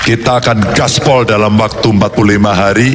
Kita akan gaspol dalam waktu 45 hari.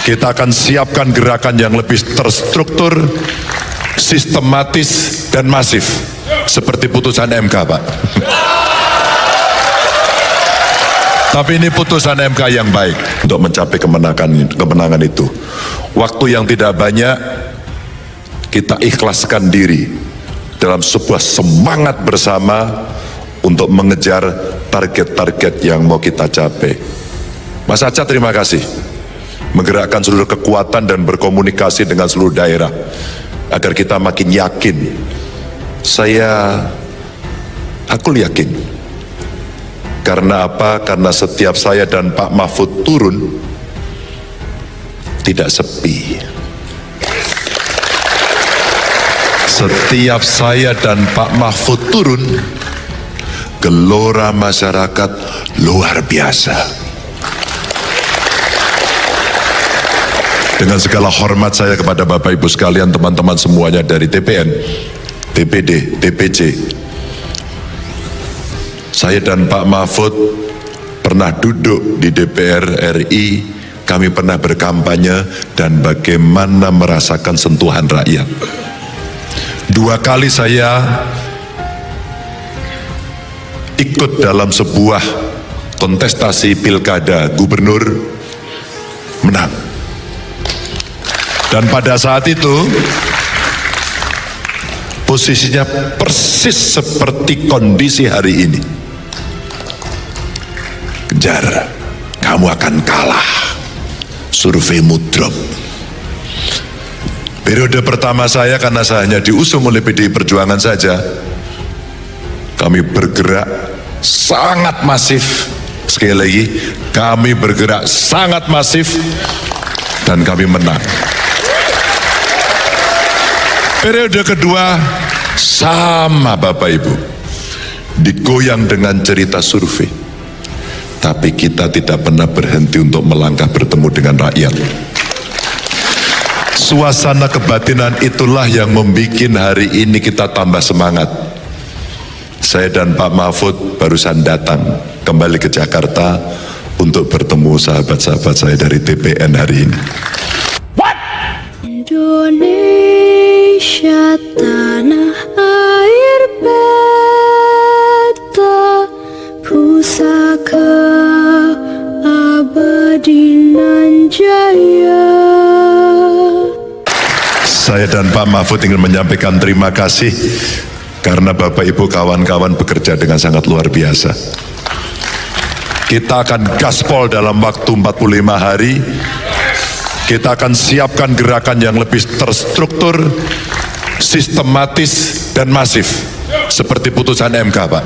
Kita akan siapkan gerakan yang lebih terstruktur, sistematis, dan masif. Seperti putusan MK, Pak. Tapi ini putusan MK yang baik untuk mencapai kemenangan itu. Waktu yang tidak banyak, kita ikhlaskan diri dalam sebuah semangat bersama untuk mengejar target-target yang mau kita capai. Mas Aca, terima kasih menggerakkan seluruh kekuatan dan berkomunikasi dengan seluruh daerah agar kita makin yakin. Aku yakin. Karena apa? Karena setiap saya dan Pak Mahfud turun tidak sepi. Setiap saya dan Pak Mahfud turun, gelora masyarakat luar biasa. Dengan segala hormat saya kepada Bapak Ibu sekalian, teman-teman semuanya dari TPN, DPD, DPC, saya dan Pak Mahfud pernah duduk di DPR RI, kami pernah berkampanye dan bagaimana merasakan sentuhan rakyat. 2 kali saya ikut dalam sebuah kontestasi pilkada gubernur, menang. Dan pada saat itu posisinya persis seperti kondisi hari ini. Kejar, kamu akan kalah, surveimu drop. Periode pertama saya, karena saya hanya diusung oleh PDI Perjuangan saja, kami bergerak sangat masif. Sekali lagi, kami bergerak sangat masif dan kami menang. Periode kedua sama, Bapak Ibu, digoyang dengan cerita survei, tapi kita tidak pernah berhenti untuk melangkah bertemu dengan rakyat. Suasana kebatinan itulah yang membuat hari ini kita tambah semangat. Saya dan Pak Mahfud barusan datang kembali ke Jakarta untuk bertemu sahabat-sahabat saya dari TPN hari ini. What? Indonesia tanah air beta, pusaka abadi nan jaya. Saya dan Pak Mahfud ingin menyampaikan terima kasih karena Bapak Ibu kawan-kawan bekerja dengan sangat luar biasa. Kita akan gaspol dalam waktu 45 hari. Kita akan siapkan gerakan yang lebih terstruktur, sistematis, dan masif. Seperti putusan MK, Pak.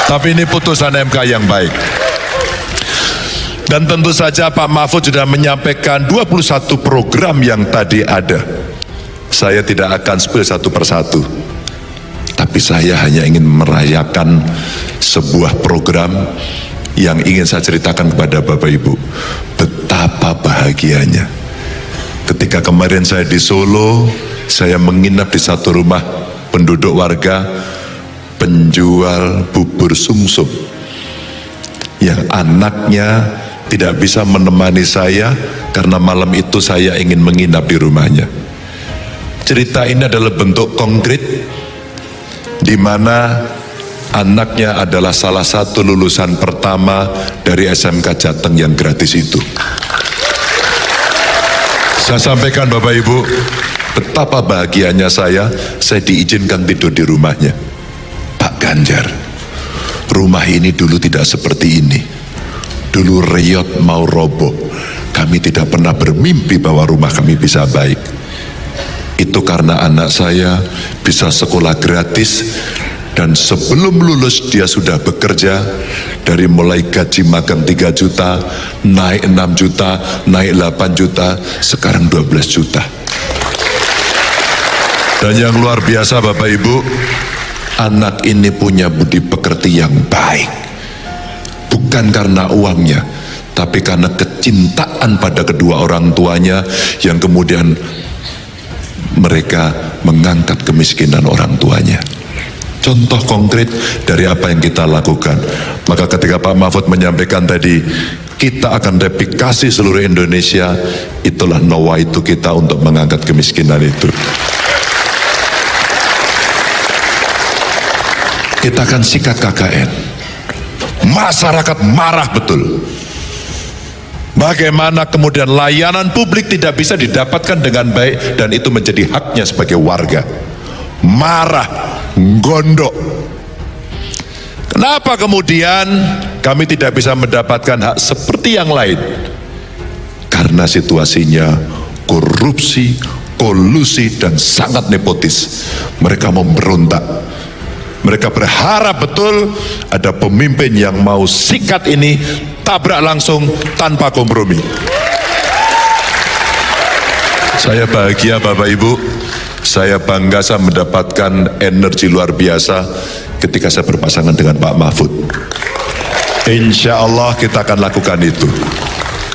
Tapi ini putusan MK yang baik. Dan tentu saja Pak Mahfud sudah menyampaikan 21 program yang tadi ada. Saya tidak akan spill satu persatu, tapi saya hanya ingin merayakan sebuah program yang ingin saya ceritakan kepada Bapak Ibu. Betapa bahagianya ketika kemarin saya di Solo, saya menginap di satu rumah penduduk warga penjual bubur sumsum yang anaknya tidak bisa menemani saya karena malam itu saya ingin menginap di rumahnya. Cerita ini adalah bentuk konkret di mana anaknya adalah salah satu lulusan pertama dari SMK Jateng yang gratis itu. Saya sampaikan Bapak Ibu, betapa bahagianya saya diizinkan tidur di rumahnya. Pak Ganjar, rumah ini dulu tidak seperti ini. Dulu reyot mau roboh, kami tidak pernah bermimpi bahwa rumah kami bisa baik. Itu karena anak saya bisa sekolah gratis, dan sebelum lulus dia sudah bekerja. Dari mulai gaji magang 3 juta, naik 6 juta, naik 8 juta, sekarang 12 juta. Dan yang luar biasa Bapak Ibu, anak ini punya budi pekerti yang baik. Bukan karena uangnya, tapi karena kecintaan pada kedua orang tuanya yang kemudian mereka mengangkat kemiskinan orang tuanya. contoh konkret dari apa yang kita lakukan. Maka ketika Pak Mahfud menyampaikan tadi, kita akan replikasi seluruh Indonesia, itulah nawaitu kita untuk mengangkat kemiskinan itu. Kita akan sikat KKN. Masyarakat marah betul. Bagaimana kemudian layanan publik tidak bisa didapatkan dengan baik, dan itu menjadi haknya sebagai warga. Marah, gondok. Kenapa kemudian kami tidak bisa mendapatkan hak seperti yang lain? Karena situasinya korupsi, kolusi, dan sangat nepotis. Mereka memberontak. Mereka berharap betul ada pemimpin yang mau sikat ini, tabrak langsung tanpa kompromi. Saya bahagia Bapak Ibu, saya bangga saya mendapatkan energi luar biasa ketika saya berpasangan dengan Pak Mahfud. Insya Allah kita akan lakukan itu.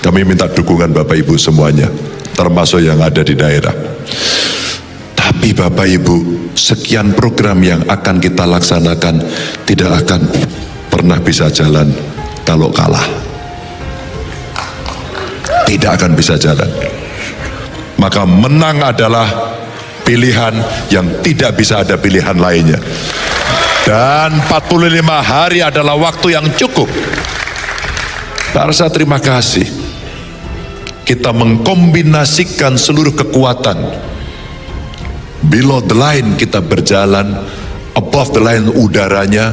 Kami minta dukungan Bapak Ibu semuanya, termasuk yang ada di daerah. Tapi Bapak Ibu, sekian program yang akan kita laksanakan tidak akan pernah bisa jalan kalau kalah. Tidak akan bisa jalan. Maka menang adalah pilihan yang tidak bisa ada pilihan lainnya. Dan 45 hari adalah waktu yang cukup. Pak Arsa, terima kasih. Kita mengkombinasikan seluruh kekuatan. Below the line kita berjalan, above the line udaranya.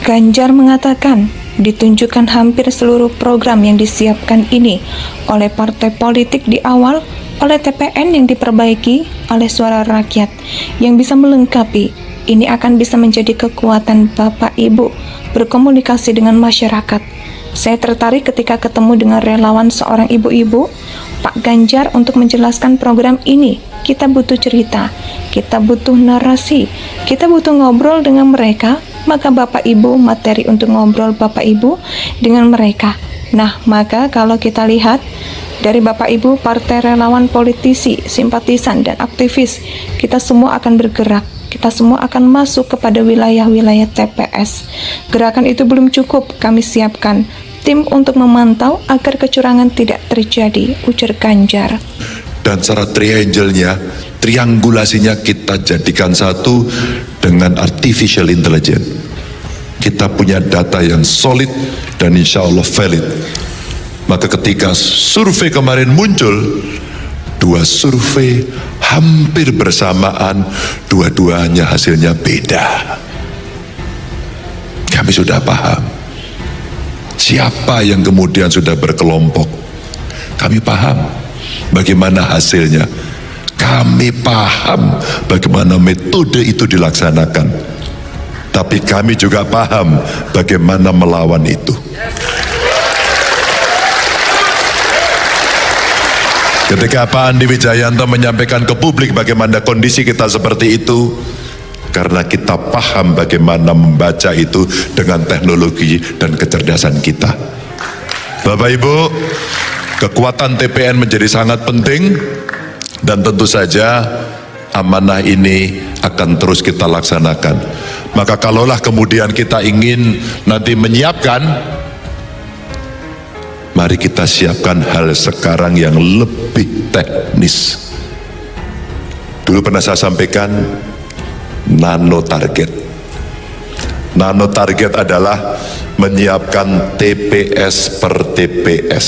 Ganjar mengatakan ditunjukkan hampir seluruh program yang disiapkan ini oleh partai politik di awal, oleh TPN yang diperbaiki, oleh suara rakyat yang bisa melengkapi. Ini akan bisa menjadi kekuatan Bapak Ibu berkomunikasi dengan masyarakat. Saya tertarik ketika ketemu dengan relawan seorang ibu-ibu, Pak Ganjar, untuk menjelaskan program ini. Kita butuh cerita, kita butuh narasi, kita butuh ngobrol dengan mereka. Maka Bapak Ibu, materi untuk ngobrol Bapak Ibu dengan mereka. Nah, maka kalau kita lihat dari Bapak Ibu, partai relawan, politisi, simpatisan, dan aktivis, kita semua akan bergerak. Kita semua akan masuk kepada wilayah-wilayah TPS. Gerakan itu belum cukup, kami siapkan tim untuk memantau agar kecurangan tidak terjadi, ujar Ganjar. Dan cara triangle-nya, triangulasinya kita jadikan satu dengan artificial intelligence. Kita punya data yang solid dan insya Allah valid. Maka ketika survei kemarin muncul, dua survei hampir bersamaan, dua-duanya hasilnya beda. Kami sudah paham siapa yang kemudian sudah berkelompok. Kami paham bagaimana hasilnya. Kami paham bagaimana metode itu dilaksanakan. Tapi kami juga paham bagaimana melawan itu. Ketika Pak Andi Wijayanto menyampaikan ke publik bagaimana kondisi kita seperti itu, karena kita paham bagaimana membaca itu dengan teknologi dan kecerdasan kita. Bapak Ibu, kekuatan TPN menjadi sangat penting, dan tentu saja amanah ini akan terus kita laksanakan. Maka kalaulah kemudian kita ingin nanti menyiapkan, mari kita siapkan hal sekarang yang lebih teknis. Dulu pernah saya sampaikan nano target. Nano target adalah menyiapkan TPS per TPS.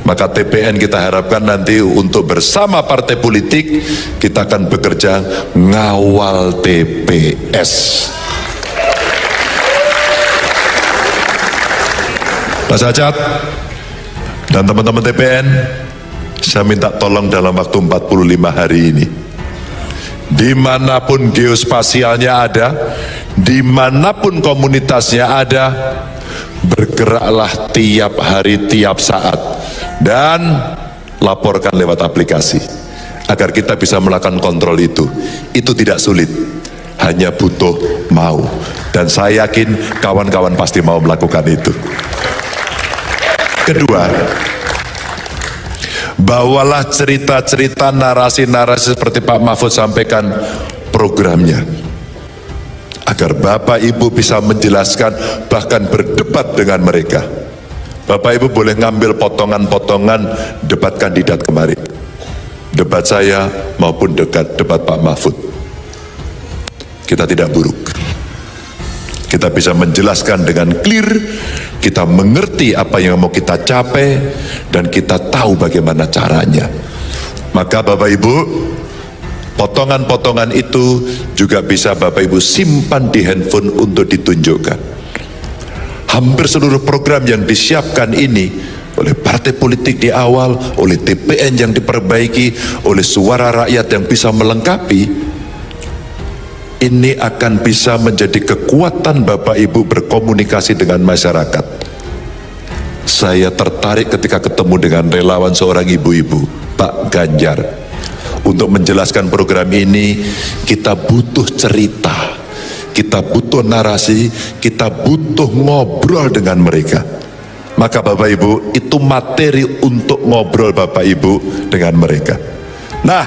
Maka TPN kita harapkan nanti untuk bersama partai politik kita akan bekerja ngawal TPS. Mas Ajat dan teman-teman TPN, saya minta tolong dalam waktu 45 hari ini, dimanapun geospasialnya ada, dimanapun komunitasnya ada, bergeraklah tiap hari, tiap saat, dan laporkan lewat aplikasi agar kita bisa melakukan kontrol itu. Itu tidak sulit, hanya butuh mau, dan saya yakin kawan-kawan pasti mau melakukan itu. Kedua, bawalah cerita-cerita, narasi-narasi seperti Pak Mahfud sampaikan programnya. agar Bapak Ibu bisa menjelaskan, bahkan berdebat dengan mereka. Bapak Ibu boleh ngambil potongan-potongan debat kandidat kemarin, debat saya maupun debat Pak Mahfud. Kita tidak buruk, kita bisa menjelaskan dengan clear, kita mengerti apa yang mau kita capai, dan kita tahu bagaimana caranya. Maka Bapak Ibu, potongan-potongan itu juga bisa Bapak Ibu simpan di handphone untuk ditunjukkan. Hampir seluruh program yang disiapkan ini oleh partai politik di awal, oleh TPN yang diperbaiki, oleh suara rakyat yang bisa melengkapi, ini akan bisa menjadi kekuatan Bapak Ibu berkomunikasi dengan masyarakat. Saya tertarik ketika ketemu dengan relawan seorang ibu-ibu, Pak Ganjar. Untuk menjelaskan program ini, kita butuh cerita, kita butuh narasi, kita butuh ngobrol dengan mereka. Maka Bapak Ibu, itu materi untuk ngobrol Bapak Ibu dengan mereka. Nah,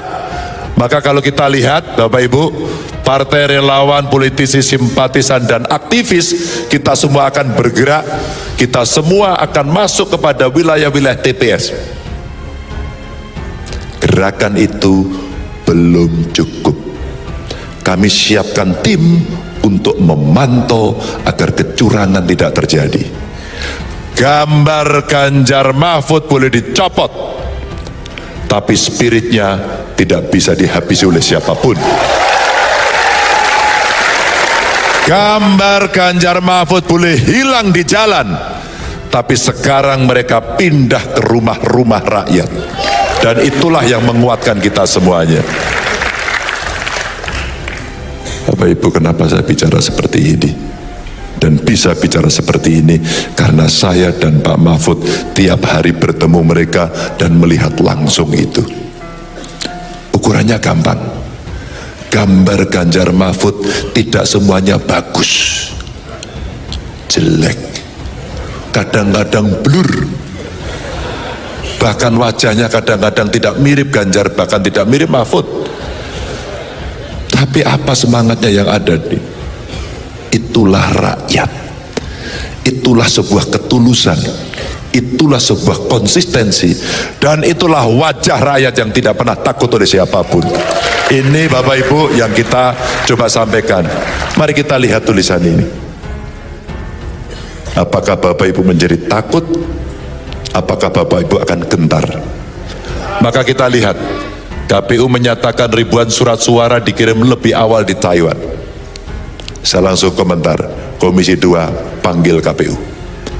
maka kalau kita lihat Bapak Ibu, partai relawan, politisi, simpatisan, dan aktivis, kita semua akan bergerak, kita semua akan masuk kepada wilayah-wilayah TPS. Gerakan itu belum cukup. Kami siapkan tim untuk memantau agar kecurangan tidak terjadi. Gambar Ganjar Mahfud boleh dicopot, tapi spiritnya tidak bisa dihabisi oleh siapapun. Gambar Ganjar Mahfud boleh hilang di jalan, tapi sekarang mereka pindah ke rumah-rumah rakyat. Dan itulah yang menguatkan kita semuanya. Bapak Ibu, kenapa saya bicara seperti ini? Dan bisa bicara seperti ini karena saya dan Pak Mahfud tiap hari bertemu mereka dan melihat langsung itu. Ukurannya gampang. Gambar Ganjar Mahfud tidak semuanya bagus, jelek, kadang-kadang blur, bahkan wajahnya kadang-kadang tidak mirip Ganjar, bahkan tidak mirip Mahfud. Tapi apa semangatnya yang ada di? Itulah rakyat, itulah sebuah ketulusan, itulah sebuah konsistensi, dan itulah wajah rakyat yang tidak pernah takut oleh siapapun. Ini Bapak Ibu yang kita coba sampaikan. Mari kita lihat tulisan ini. Apakah Bapak Ibu menjadi takut? Apakah Bapak Ibu akan gentar? Maka kita lihat, KPU menyatakan ribuan surat suara dikirim lebih awal di Taiwan. Saya langsung komentar, Komisi 2 panggil KPU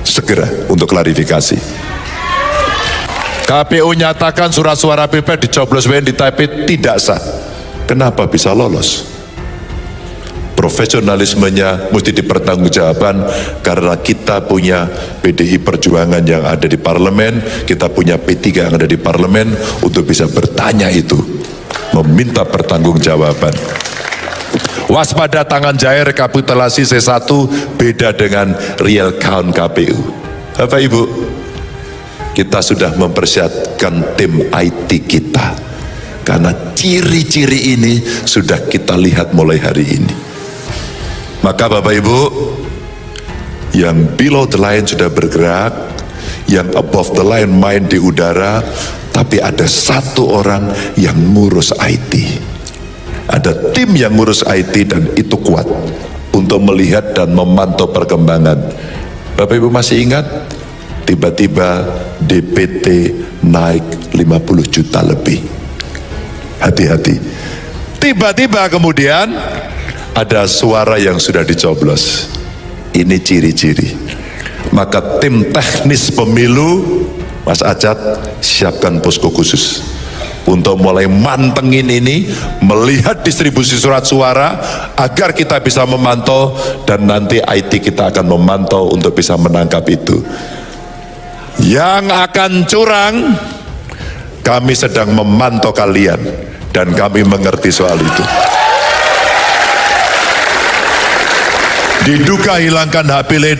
segera untuk klarifikasi. KPU nyatakan surat suara Pilpres dicoblos di Taipei tidak sah. Kenapa bisa lolos? Profesionalismenya mesti dipertanggungjawabkan karena kita punya PDI Perjuangan yang ada di parlemen, kita punya P3 yang ada di parlemen untuk bisa bertanya itu, meminta pertanggungjawaban. Waspada tangan jahir rekapitulasi C1 beda dengan real count KPU. Bapak Ibu, kita sudah mempersiapkan tim IT kita karena ciri-ciri ini sudah kita lihat mulai hari ini. Maka Bapak Ibu, yang below the line sudah bergerak, yang above the line main di udara, tapi ada satu orang yang ngurus IT. Ada tim yang ngurus IT dan itu kuat untuk melihat dan memantau perkembangan. Bapak Ibu masih ingat? Tiba-tiba DPT naik 50 juta lebih. Hati-hati. Tiba-tiba kemudian ada suara yang sudah dicoblos. Ini ciri-ciri. Maka tim teknis pemilu, Mas Ajat, siapkan posko khusus untuk mulai mantengin ini, melihat distribusi surat suara agar kita bisa memantau, dan nanti IT kita akan memantau untuk bisa menangkap itu. Yang akan curang, kami sedang memantau kalian dan kami mengerti soal itu. Diduga hilangkan hak pilih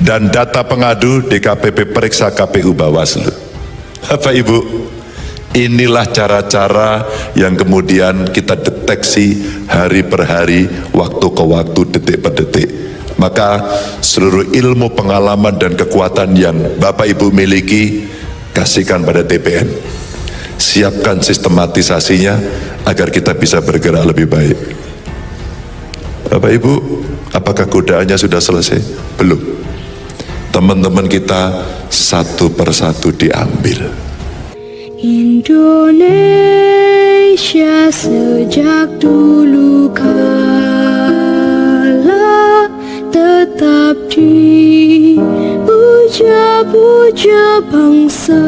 dan data pengadu, DKPP periksa KPU Bawaslu. Bapak Ibu, Inilah cara-cara yang kemudian kita deteksi hari per hari, waktu ke waktu, detik per detik. Maka seluruh ilmu, pengalaman, dan kekuatan yang Bapak Ibu miliki, kasihkan pada TPN. Siapkan sistematisasinya agar kita bisa bergerak lebih baik. Bapak Ibu, apakah godaannya sudah selesai? Belum. Teman-teman kita satu persatu diambil. Indonesia sejak dulu kala tetap dipuja-puja bangsa.